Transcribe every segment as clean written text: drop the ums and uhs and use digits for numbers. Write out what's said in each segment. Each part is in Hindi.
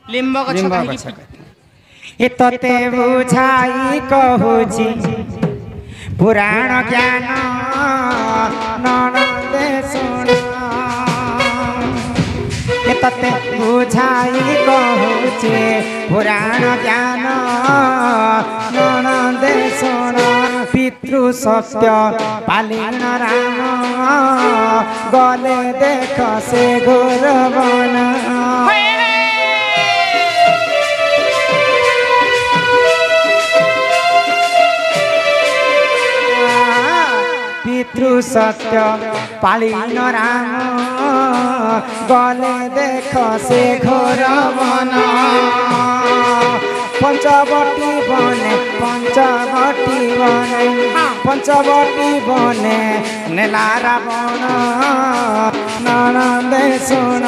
लिंब गछ ए तते बुझाई कहूची पुराण ज्ञान ननदे सुन ए तते बुझाई कहूची पुराण ज्ञान ननदे सुन पितृ सत्य पालिन राम गले देख से घोर बन पितृ सत्य पालिन राम गले देख से घोर बन पंचवटी बने नेला रावण ननदे सुन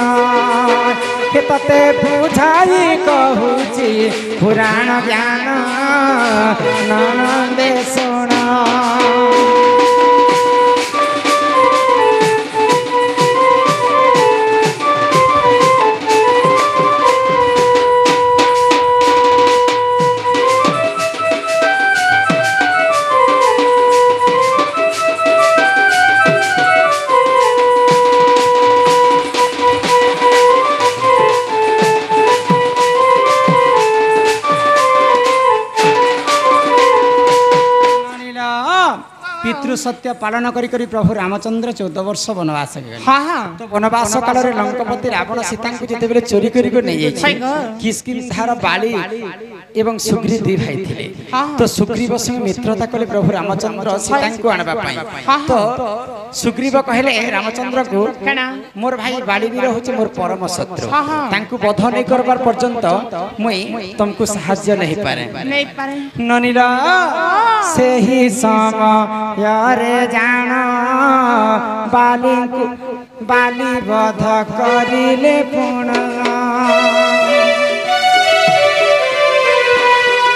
के तते बुझाई कहूची पुराण ज्ञान ननदे सुन पितृ सत्य पालन करी करी प्रभु रामचंद्र 14 वर्ष वनवास गए। तो वनवास काल रे लंकापति रावण सीता को जेते बेले चोरी करी को नहीं जाई किष्किंधार बाली एवं सुग्रीव दी भाई थिले। तो सुग्रीव संग मित्रता कले प्रभु रामचंद्र सीता को आनबा पाई। तो सुग्रीव कहले रामचंद्र को मोर भाई बाली वीर होचे मोर परम शत्रु तांको वध नहीं करबार पर्यंत मुई तुमको सहाय्य नहीं पारे ननीला सेही समय यारे जान बाली वध करिले पुण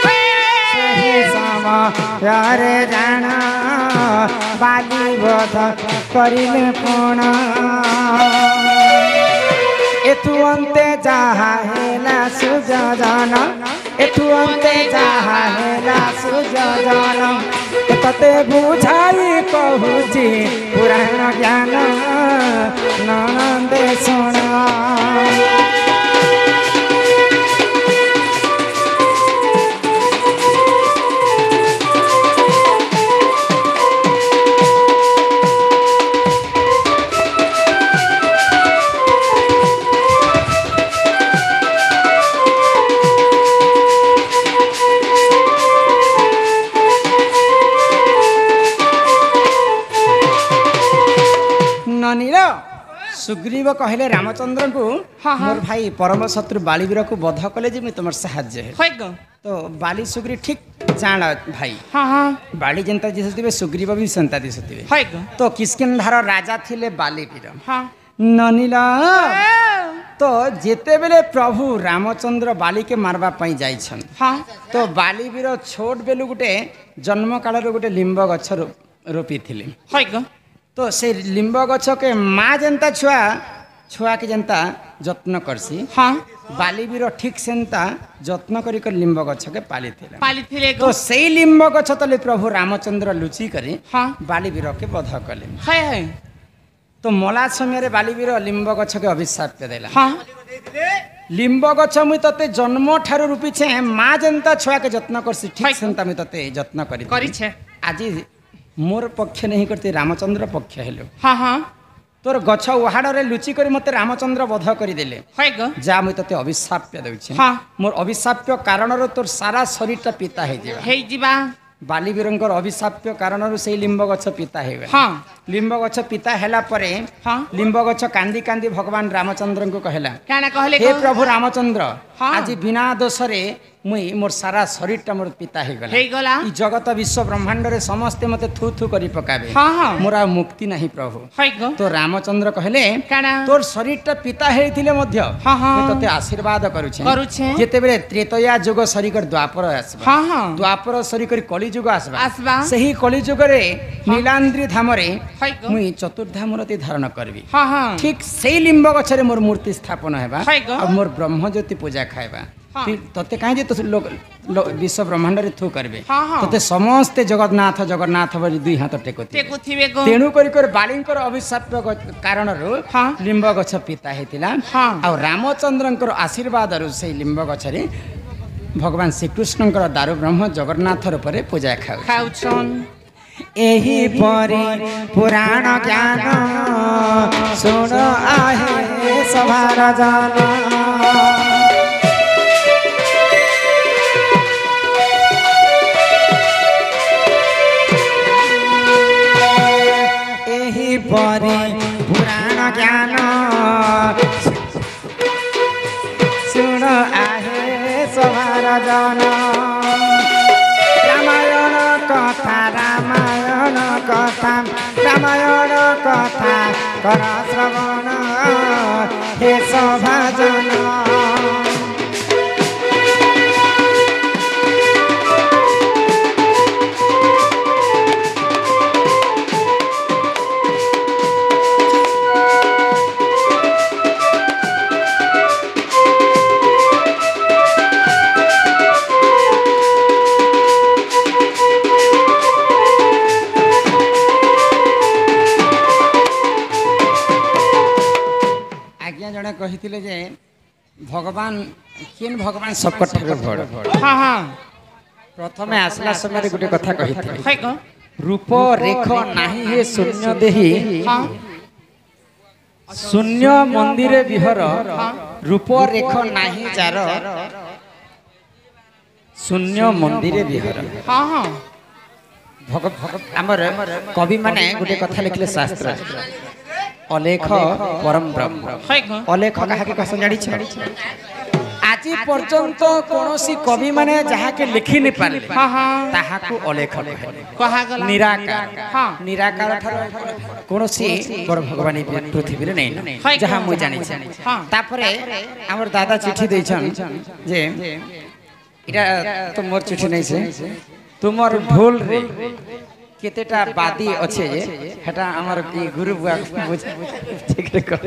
सेही समय यारे जान बाली वध करिले पुण एतु अंते जाहा हेला सुजन एतु अंते जाहा हेला सुजन तते बुझाई कहूची पुराण ज्ञान ननदे सुन सुग्रीव कहले रामचंद्र को मोर भाई परम शत्रु बालीवीर को वध कले जे तुम साहाय्य है तो बाली सुग्रीव ठीक जान भाई बाली जनता दिशुवे सुग्रीव भी संता दिशुवे तो किष्किंधार राजा थिले बालीवीर ननीला तो जेते बेले प्रभु रामचंद्र बाली के मारवा पई जाइछन तो बालीवीर छोट बेलु गुटे जन्म काल रो गुटे लिंब गछ रोपी थिले तो से लिंब गछ के माँ जनता छुआ के जनता जत्न करसी बालीवीर ठीक सेंता जत्न करी कर लिंब गछ के पाली थिले तो सेई लिंब गछ तले प्रभु रामचंद्र लुची करी बालीवीर के वध कले तो मला समय रे बालीवीर लिंब गछ के अभिशाप देला लिंब गछ मुई तते जन्म ठारू रूपी छे माँ जनता छुआ के जत्न करसी ठीक सेंता मुई तते जत्न करी छे आज मोर पक्ष नहीं करते रामचंद्र पक्ष हेलो तोर गछ उहाड़े लुचि कर मते रामचंद्र वध करदेले जा मुई तते अभिशाप्य देउछि मोर अभिशाप्य कारण तोर सारा शरीरटा पिता हे जिबा बालीवीरंकर अभिशाप्य कारण से लिंब गछ पिता हे लिंब गछ पिता हैला परे लिंब गछ कांदी कांदी भगवान रामचंद्र को कहला हे प्रभु रामचंद्र आज बिना दोष रे मुई मोर सारा शरीर टा मोर पिता हे गला ई जगत विश्व ब्रह्मांड रे समस्त मते थू थू करी पकाबे मोर आ मुक्ति नहीं प्रभु तो रामचंद्र कहले तोर शरीर टा पिता हेथिले मध्य मैं तते आशीर्वाद करूछे जेते बेले त्रेतया युग सरी कर द्वापर आसबा द्वापर सरी कर कली युग आसबा सही कली युग रे नीलांद्री धाम रे मुई चतुर्धा मूर्ति धारण करबी ठीक सेही लिंब गछरे मोर मूर्ति स्थापन हेबा और मोर ब्रह्म ज्योति पूजा खाइबा तते कहीं तो विश्व ब्रह्मांड रे थू करबे तते समस्त जगन्नाथ जगन्नाथ बली दुई हाथ टेकुथिबे तेणु कर बालींकर अभिशाप कारण लिंब गछ पिता हेतिला आ रामचंद्रंकर आशीर्वाद रु से लिंब गछरे भगवान श्रीकृष्णंकर दारु ब्रह्म जगन्नाथ रूप पूजा खाउछन एही परी पुराण ज्ञान सुन आहे सभार जान एही परी पुराण ज्ञान सुन आहे सभार जान रामायण कथा कर श्रवण हे सभाजन कही जे भगवान किन भगवान सबकठार बड़ प्रथमे आसला समय गोटे कथा कही रूप रेख नाही हे शून्य देही शून्य मंदिर विहर रूप रेख नाही जार शून्य मंदिर विहर आमर कवि माने गोटे कथा लिखले शास्त्र अलेख परम ब्रह्म अलेख काहे कसन जानि छ आज पर्यंत कोनोसी कवि माने जहा के लिखि नि पारे ताहा को अलेख कहा गला निराकार निराकार थार कोनोसी बड़ भगवान पृथ्वी रे नै जहा मु जानि छ तापरे हमर दादा चिट्ठी दै छन जे इटा तो मोर चिट्ठी नै छै तुमर ढोल रे केतेटा बादी अच्छे हेटा हमर गुरु बुआ ठीक रे कर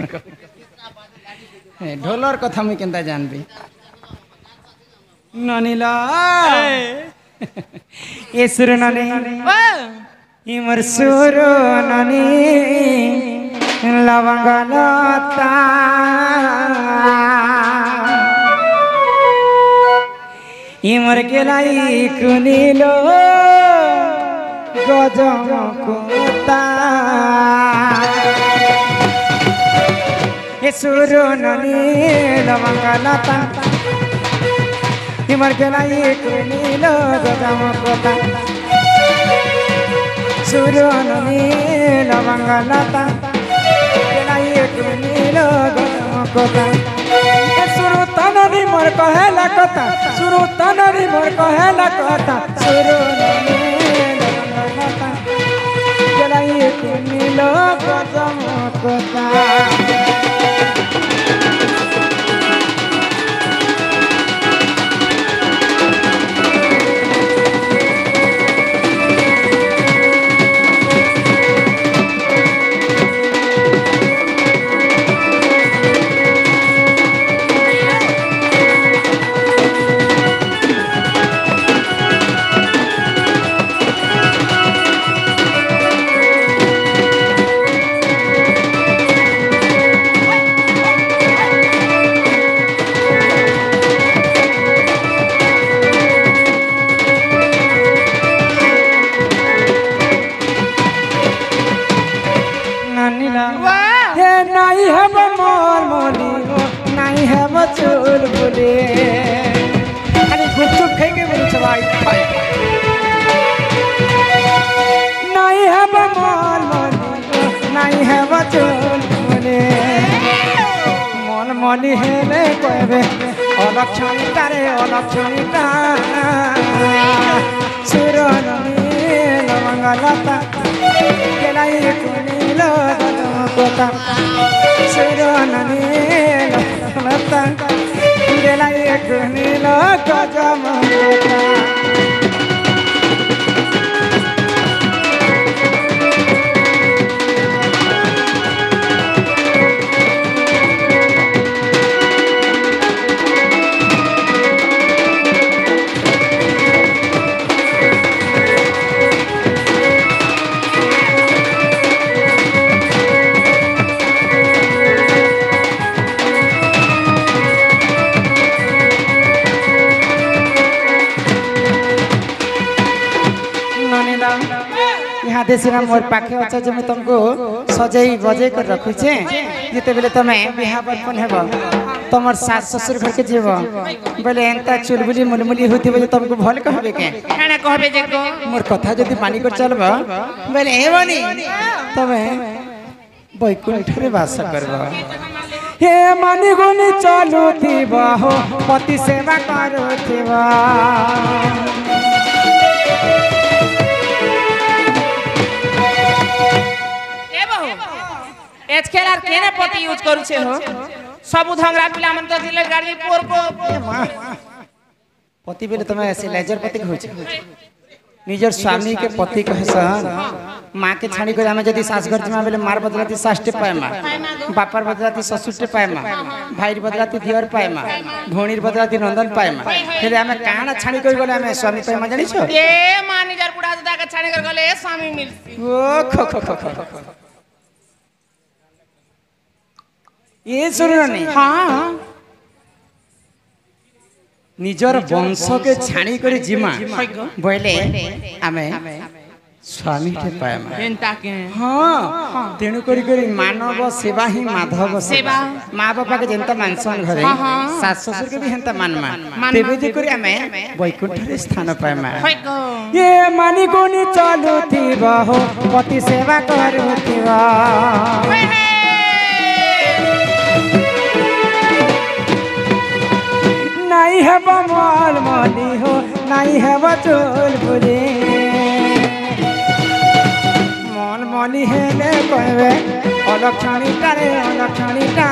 ढोलर कथा मुई केनता जानबी ननीला ए सुर ननी इमर सुर ननी लवंग लता इमर केलाई कुनीलो गजमकुता ये सुर ननी लवंग लता हिमर केला एक नीलो गजमकुता सुर ननी लवंग लता केला एक नीलो गजमकुता सुरु तननी मोर कहेला कथा सुरु तननी मोर कहेला कथा सुर ननी नीलो गजमकुता मनी हेले कहबे अलक्षणीटा रे अलक्षणीटा सुरननी लवंगलता केलाई कुनील गलमकोता सुरननी लवंगलता केलाई कुनील गजमकोता देशना मोर पाखे अच्छा जो मैं तुमको सजाई बजे कर रखु छे जिते बेले तमे बिहा बर्पण हेबो तमर सास ससुर घर के जेबो बोले एंता चुलबुली मुलमुली होती बजे तुमको भल कहबे के खाना कहबे जे को मोर कथा जदी मानी कर चलबो बोले हे बनी तमे बैकुंठ रे वास करबो हे मानी गुनी चलुथिबो हो पति सेवा करुथिबो एचकेलार केने पति यूज करू छे हो सब धंगरा पिला मन त दिले गाड़ी पोर को पति बेले तमे ऐसे लेजर पति होय छे निजर स्वामी के पति कहे सन मां के छाणी को हमें जदी सास घर जमा बेले मार बदलाती सासटे पाए मां बापर बदलाती ससुरटे पाए मां भाईर बदलाती दियर पाए मां भोणीर बदलाती नंदन पाए मां फिर हमें काना छाणी कोइ गले हमें स्वामी पाए मां जानि छो ए मां निजर बुढ़ा दादा के छाणी कर गले स्वामी मिलसी ओ खो खो खो खो ये सुनो नहीं हाँ निजर वंश के छाणी करी जिमा बोले आमे स्वामी के पाएमा एंता के हां तेनु करी मानव सेवा ही माधव सेवा मां बापा के जनता मानसन घरे सास ससुर के भी हंता मानमा तेबे जे करी आमे बैकुंठ रे स्थान पाएमा ये मानी कोनी चलुथिबा हो पति सेवा करुथिबा नहीं है बमाल माली हो नहीं है बचोल बुरे माल माली है ले कहवे अलक्षणीटा रे अलक्षणीटा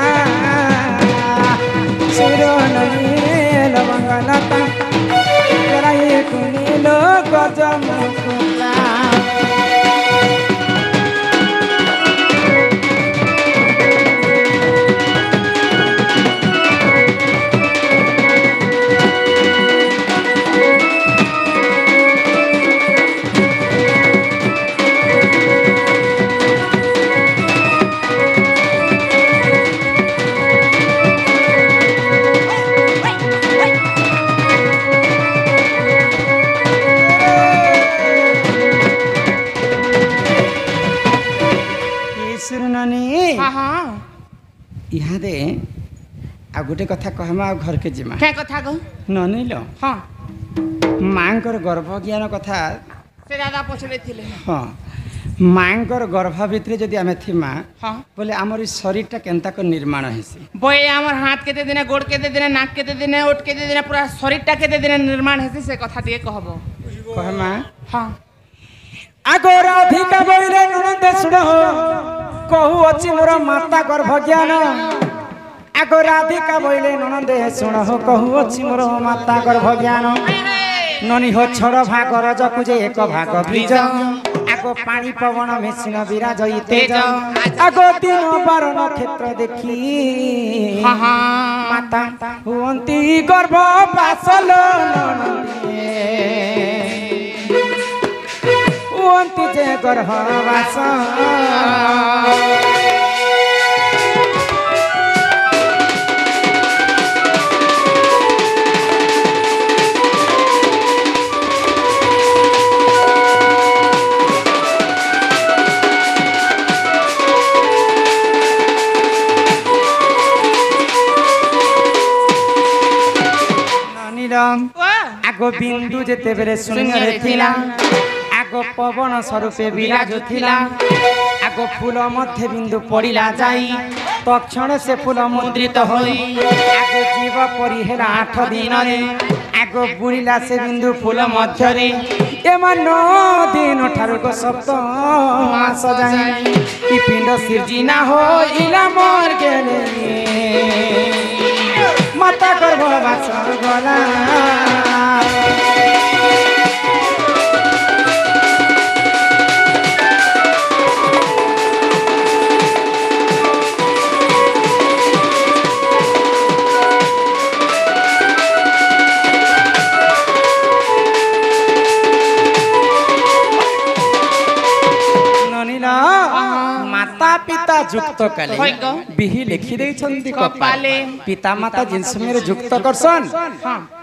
सुरननी लवंगलता केलाई कुनील गजमकोता यहाँ दे आ गोटे कथा कहमा घर के जिमा क्या कथा कह ननी लो हां मांकर गर्भ ज्ञान कथा से दादा पछले थिले हां मांकर गर्भ भितरे जदी हमें थिमा हां बोले हमर शरीरटा केनता को निर्माण हेसी बोए हमर हाथ केते दिने गोड़ केते दिने नाक केते दिने ओठ केते दिने पूरा शरीरटा केते दिने निर्माण हेसी से कथा दिए कहबो कहमा हां आगोरा अधिका बोइले ननदे सुनो कहू अछि मोर माता गर्भ ज्ञान आगो राधिका बोइले ननदे सुनो कहू अछि मोर माता गर्भ ज्ञान ननी हो छड़ भाग रजकु जे एक भाग ब्रिज आगो पानी पवन मेसिन विराज तेज आगो दिन बार नक्षत्र देखी माता हुंती गर्भ पासल ननदे हुंती जे गर्भ वास आगो बिंदु जेते बेले शून्य थिला आगो पवन स्वरूपे विराज थिला आगो फूल मध्य बिंदु पड़िला जाई तक्षण से फूल मुद्रित होई आगो जीव परी हेला 8 दिन रे आगो बुड़िला से बिंदु फूल मध्य रे एमा 9 दिन ठारू को सप्त मास जाए ई पिंड सिरजिना होइला मोर गेले माता गर्भवास गला माता पिता जुक्त कले बिही लिखि देइछन्ति कपाले पिता माता जिन समय जुक्त करसन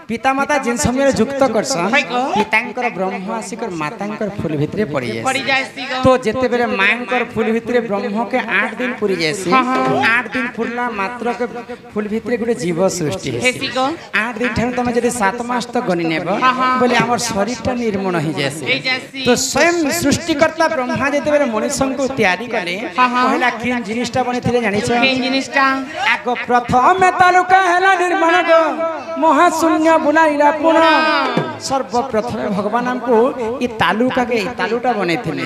पिता माता जिन समय जुक्त करसन पितांकर ब्रह्म आसिकर मातांकर फूल भितरे पड़ी जाय तो जेते बेले मांकर फूल भितरे ब्रह्म के 8 दिन पुरी जायसी 8 दिन फुलला मात्र के फूल भितरे गुटे जीव सृष्टि हेसी 8 दिन ठन तमे जदि 7 मास तक गनि नेबो बोले हमर शरीरटा निर्मण हो जायसी तो स्वयं सृष्टिकर्ता ब्रह्मा जेते बेले मनुष्य को तैयारी करे पहला किन जिनिसटा बनिथिले जानिछ किन जिनिसटा आगो प्रथम तालुका हैला निर्माण गो महाशून्य बुलाइला पुण सर्वप्रथम भगवान हमको ई तालुका के तालुटा बनेथिले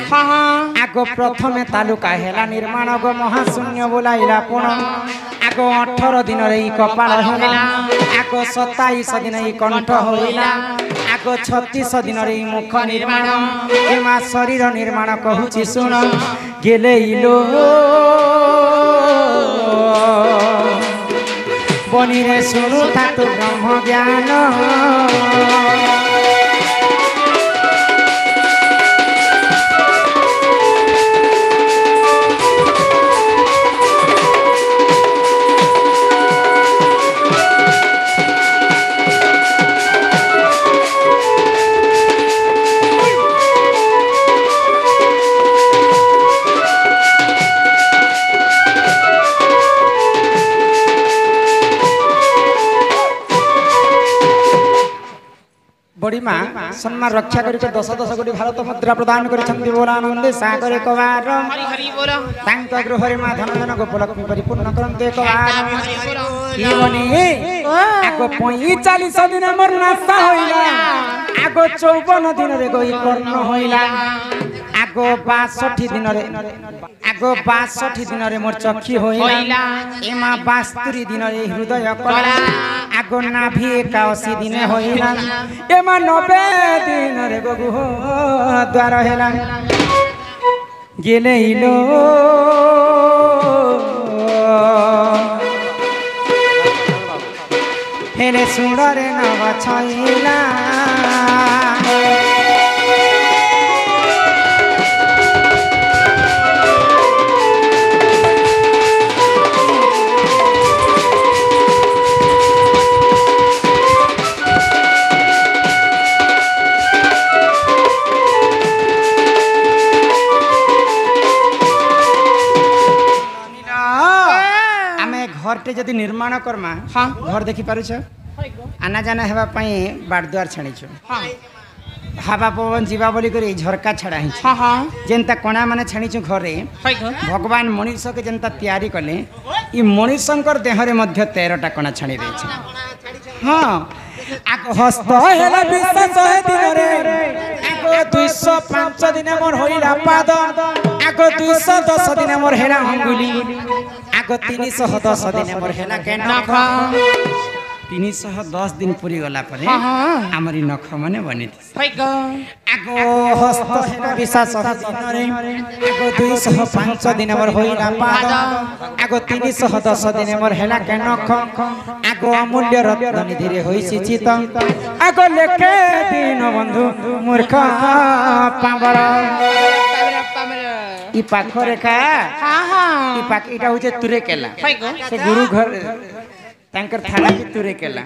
आगो प्रथम तालुका हैला निर्माण गो महाशून्य बुलाइला पुण आगो 18 दिन रे कपाल होला आगो 27 दिन ई कंठ होइला आगो 36 दिन रे मुख निर्माण एमा शरीर निर्माण कहूची सुन गेले इलो बनी रे सुनु था तो ब्रह्म ज्ञान बड़ी माँ सम्मान रक्षा करी 10-10 कोटी भारत मुद्रा प्रदान करिछन्ति बोलानंदे सागरे कवार हरि हरि बोल तांक गृहरे माँ धन धन गोपलक्ष्मी परिपूर्ण करन्ते कवार की बनी आगो 45 दिन मोर नास्ता होइला आगो 54 दिन रे गई कर्ण होइला आगो 62 दिन रे आगो 62 दिन रे मोर चक्षी होइला एमा 72 दिन रे हृदय कला आगो नाभि 81 दिन होइला एमा 90 दिन रे गगु द्वार हेला गेले इलो हेले सुंदरे नव छइला घरटे जदि निर्माण करमा घर देखि पारुछ आना जाना हेबा पई बाट द्वार छाणीछ हवा पवन जीवा बोली करी झरका छड़ा हिछ जेंता कोना माने छाणीछ घरे भगवान मनुष्य के जेंता तैयारी कले ई मनुष्यंकर देह रे मध्य 13 टा कोना छाणी रहिछ हां आको हस्त हेला 200 दिन रे आको 205 दिन मोर होइला पाद आको 210 दिन मोर हेला अंगुली आगो 310 दिन मोर हेला के नख 310 दिन पूरी गला परे हमरी नख माने बनिथि आगो हस्त हेला 200 दिन रे आगो 205 दिन मोर होइला पाद आगो 310 दिन मोर हेला के नख आगो अमूल्य रत्न निधि रे होइछि चित आगो लेखे दिन बंधु मूर्ख पावर ई पाख रेखा ई पाख इटा होचे तुरे केला से गुरु घर तांकर थाला की तुरे केला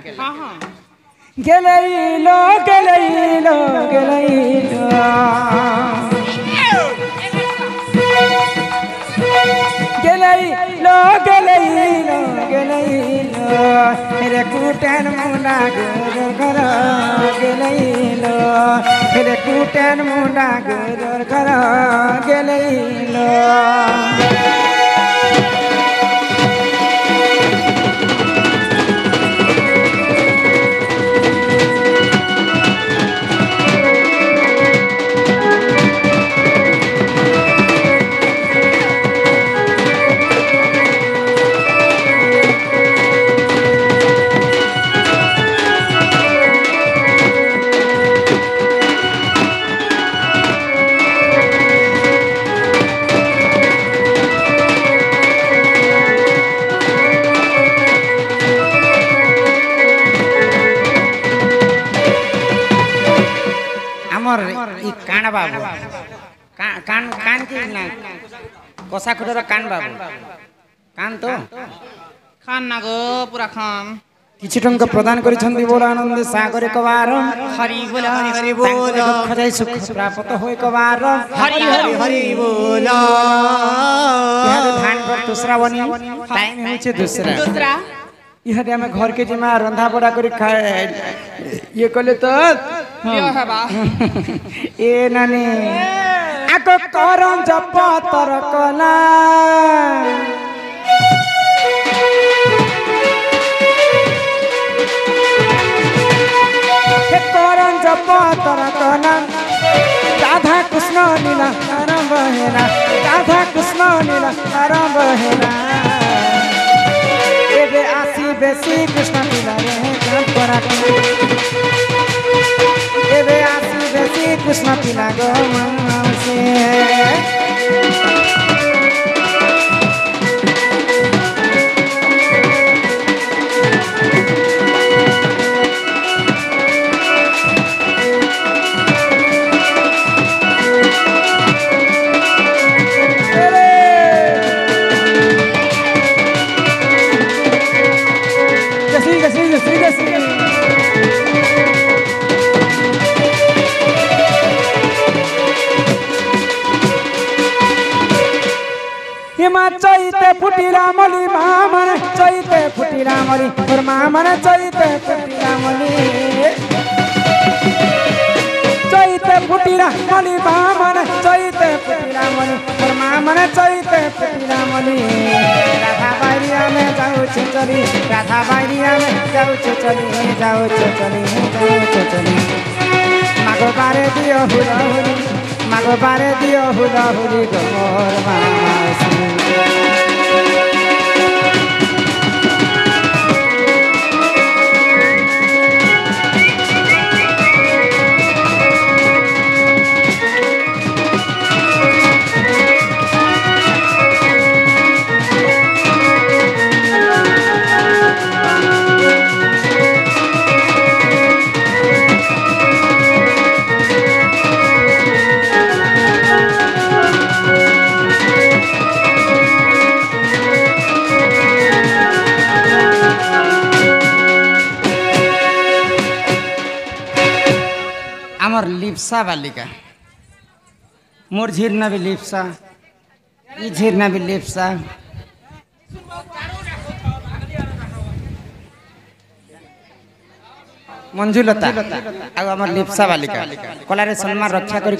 गेलैलो गेलैलो गेलैलो गेलैलो गेलैलो गेलैलो रे कुटन मुंडा गुरु घर गेलैलो रे कुटन मुंडा गुरु घर गेलैलो हमर ई कान बाबू कान कान की ना कोसा खुटर कान बाबू कान तो खान ना गो पूरा खान किछि टंका प्रदान करिछन्ति बोल आनंद सागर कवार हरि बोल हरि बोल खजाई सुख प्राप्त होय कवार हरि हरि हरि बोल यार धान कर दूसरा बनी टाइम होचे दूसरा इहदे हमें घर के जिमा रंधा बड़ा करी खाए ये कले तो यो है बा ए नानी आको करम जप तर कला हे करम जप तर कला राधा कृष्ण लीला आरंभ हेला राधा कृष्ण लीला आरंभ हेला एबे आसी बेसी कृष्ण लीला रे काम करा एबे आसी बेसी कृष्ण लीला गो मानसे चैते फुटिला मली मामन चैते फुटिला मली और मामन चैते फुटिला मली चैते फुटिला मली मामन चैते फुटिला मली और मामन चैते फुटिला मली राधा बारिया में जाऊ चली राधा बारिया में जाऊ चली मागो बारे दियो हुला हुली मागो बारे दियो हुला हुली गोर मासी हमर लिप्सा बालिका मोर झिरना भी लिप्सा ई झिरना भी लिप्सा मंजुलता आ हमर लिप्सा बालिका कलारे सम्मान रक्षा करी